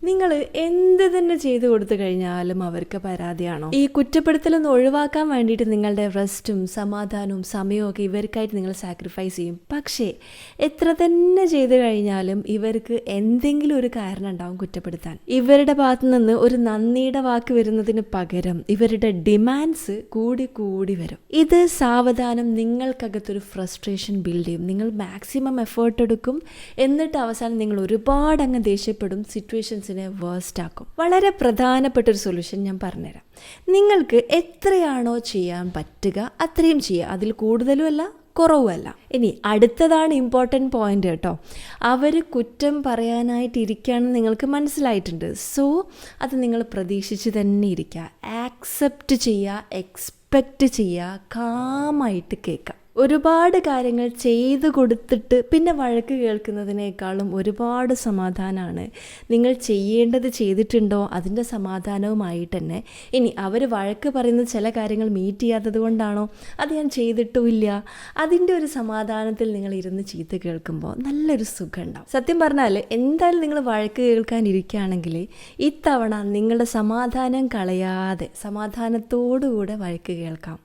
നിങ്ങൾ എന്ത് തന്നെ ചെയ്തു കൊടുത്തു കഴിഞ്ഞാലും അവർക്ക് പരാതിയാണോ? ഈ കുറ്റപ്പെടുത്തലൊന്ന് ഒഴിവാക്കാൻ വേണ്ടിയിട്ട് നിങ്ങളുടെ റെസ്റ്റും സമാധാനവും സമയവും ഒക്കെ ഇവർക്കായിട്ട് നിങ്ങൾ സാക്രിഫൈസ് ചെയ്യും. പക്ഷേ എത്ര തന്നെ ചെയ്തു കഴിഞ്ഞാലും ഇവർക്ക് എന്തെങ്കിലും ഒരു കാരണം ഉണ്ടാവും കുറ്റപ്പെടുത്താൻ. ഇവരുടെ ഭാഗത്തു നിന്ന് ഒരു നന്ദിയുടെ വാക്ക് വരുന്നതിന് പകരം ഇവരുടെ ഡിമാൻഡ്സ് കൂടി കൂടി വരും. ഇത് സാവധാനം നിങ്ങൾക്കകത്തൊരു ഫ്രസ്ട്രേഷൻ ബിൽഡ് ചെയ്യും. നിങ്ങൾ മാക്സിമം എഫേർട്ട് എടുക്കും, എന്നിട്ട് അവസാനം നിങ്ങൾ ഒരുപാട് അങ്ങ് ദേഷ്യപ്പെടും, സിറ്റുവേഷൻസിനെ വേഴ്സ്റ്റ് ആക്കും. വളരെ പ്രധാനപ്പെട്ടൊരു സൊല്യൂഷൻ ഞാൻ പറഞ്ഞുതരാം. നിങ്ങൾക്ക് എത്രയാണോ ചെയ്യാൻ പറ്റുക അത്രയും ചെയ്യുക, അതിൽ കൂടുതലും അല്ല കുറവുമല്ല. ഇനി അടുത്തതാണ് ഇമ്പോർട്ടൻറ്റ് പോയിന്റ് കേട്ടോ. അവർ കുറ്റം പറയാനായിട്ട് ഇരിക്കുകയാണെന്ന് നിങ്ങൾക്ക് മനസ്സിലായിട്ടുണ്ട്. സോ അത് നിങ്ങൾ പ്രതീക്ഷിച്ച് തന്നെ ഇരിക്കുക, ആക്സെപ്റ്റ് ചെയ്യുക, എക്സ്പെക്റ്റ് ചെയ്യുക, കാമായിട്ട് കേൾക്കുക. ഒരുപാട് കാര്യങ്ങൾ ചെയ്തു കൊടുത്തിട്ട് പിന്നെ വഴക്ക് കേൾക്കുന്നതിനേക്കാളും ഒരുപാട് സമാധാനമാണ് നിങ്ങൾ ചെയ്യേണ്ടത് ചെയ്തിട്ടുണ്ടോ അതിൻ്റെ സമാധാനവുമായിട്ട് തന്നെ. ഇനി അവർ വഴക്ക് പറയുന്ന ചില കാര്യങ്ങൾ മീറ്റ് ചെയ്യാത്തത് കൊണ്ടാണോ, അത് ഞാൻ ചെയ്തിട്ടുമില്ല, അതിൻ്റെ ഒരു സമാധാനത്തിൽ നിങ്ങൾ ഇരുന്ന് ചീത്ത കേൾക്കുമ്പോൾ നല്ലൊരു സുഖം ഉണ്ടാവും. സത്യം പറഞ്ഞാൽ എന്തായാലും നിങ്ങൾ വഴക്ക് കേൾക്കാനിരിക്കുകയാണെങ്കിൽ ഇത്തവണ നിങ്ങളുടെ സമാധാനം കളയാതെ സമാധാനത്തോടുകൂടെ വഴക്ക് കേൾക്കാം.